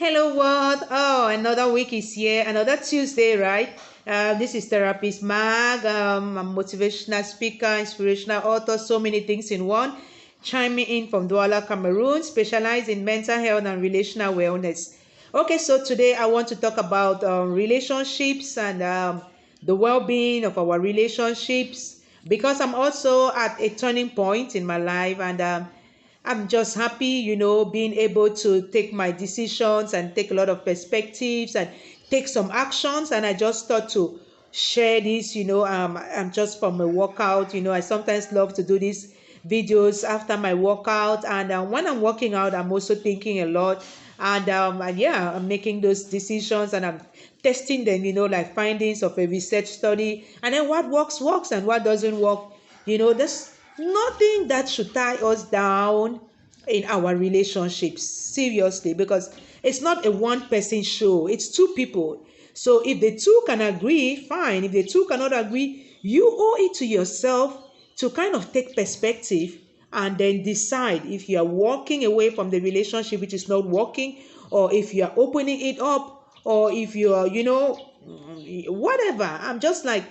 Hello world. Oh, another week is here, another Tuesday, right? This is TherapistMAG. I'm a motivational speaker, inspirational author, so many things in one. Chiming in from Douala, Cameroon, specialized in mental health and relational wellness. Okay, so today I want to talk about relationships and the well-being of our relationships, because I'm also at a turning point in my life, and I'm just happy, being able to take my decisions and take a lot of perspectives and take some actions. And I just thought to share this, I'm just from a workout. I sometimes love to do these videos after my workout. And when I'm working out, I'm also thinking a lot. And yeah, I'm making those decisions and I'm testing them, like findings of a research study. And then what works, and what doesn't work. There's nothing that should tie us down in our relationships, seriously, because it's not a one person show, it's two people. So if the two can agree, fine. If the two cannot agree, you owe it to yourself to kind of take perspective and then decide if you are walking away from the relationship which is not working, or if you are opening it up, or if you are, whatever. I'm just like,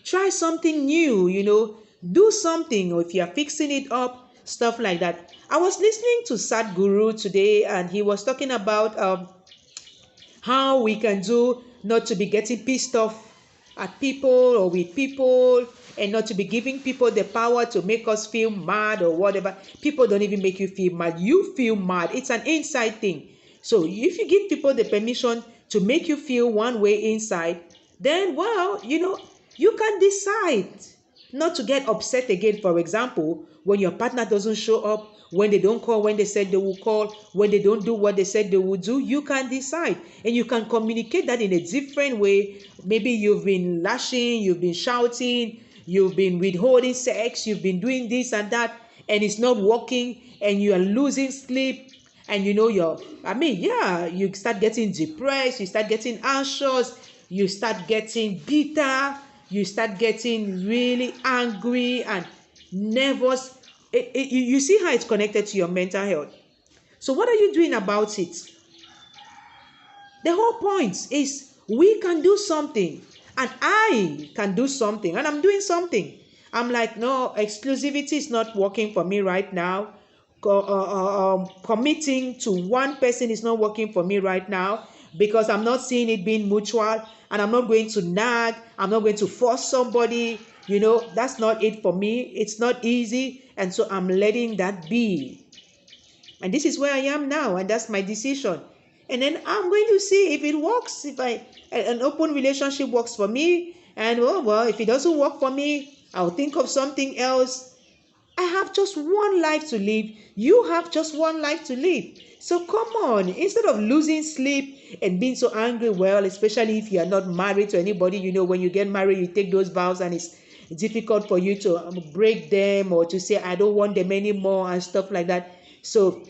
try something new, do something, or if you're fixing it up, stuff like that. I was listening to Sadhguru today, and he was talking about how we can do not to be getting pissed off at people or with people, and not to be giving people the power to make us feel mad or whatever. People don't even make you feel mad. You feel mad. It's an inside thing. So if you give people the permission to make you feel one way inside, then, well, you can decide not to get upset again. For example, when your partner doesn't show up, when they don't call when they said they will call, when they don't do what they said they will do, you can decide. And you can communicate that in a different way. Maybe you've been lashing, you've been shouting, you've been withholding sex, you've been doing this and that, and it's not working, and you are losing sleep. And you start getting depressed, you start getting anxious, you start getting bitter, you start getting really angry and nervous. You see how it's connected to your mental health. So what are you doing about it? The whole point is we can do something, and I can do something, and I'm doing something. I'm like, no, exclusivity is not working for me right now. Committing to one person is not working for me right now, because I'm not seeing it being mutual, and I'm not going to nag. I'm not going to force somebody. That's not it for me. It's not easy, and so I'm letting that be. And this is where I am now, and that's my decision. And then I'm going to see if it works, if an open relationship works for me. And well, if it doesn't work for me, I'll think of something else. I have just one life to live. You have just one life to live. So come on, instead of losing sleep and being so angry, well, especially if you are not married to anybody, when you get married, you take those vows and it's difficult for you to break them, or to say, I don't want them anymore and stuff like that. So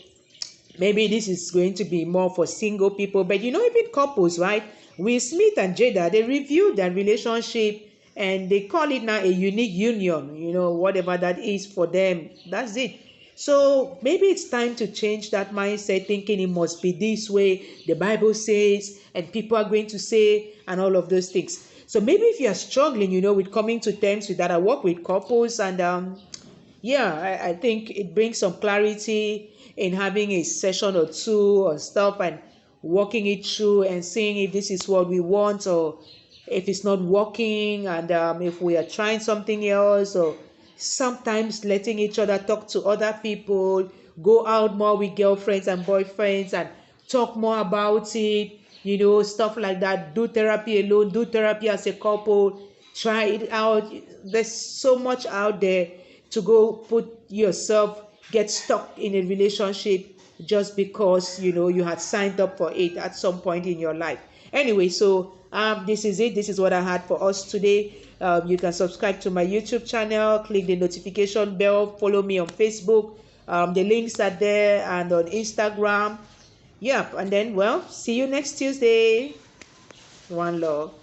maybe this is going to be more for single people. But even couples, right? Will Smith and Jada, they reviewed their relationship, and they call it now a unique union, whatever that is for them. That's it. So maybe it's time to change that mindset, thinking it must be this way, the Bible says, and people are going to say, and all of those things. So maybe if you're struggling, with coming to terms with that, I work with couples, and I think it brings some clarity in having a session or two or stuff, and walking it through and seeing if this is what we want, or if it's not working, and if we are trying something else, or sometimes letting each other talk to other people, go out more with girlfriends and boyfriends and talk more about it, stuff like that. Do therapy alone, do therapy as a couple, try it out. There's so much out there to go put yourself, get stuck in a relationship just because, you had signed up for it at some point in your life. Anyway, so this is it. This is what I had for us today. You can subscribe to my YouTube channel, click the notification bell, follow me on Facebook. The links are there, and on Instagram. Yep. And then, well, see you next Tuesday. One love.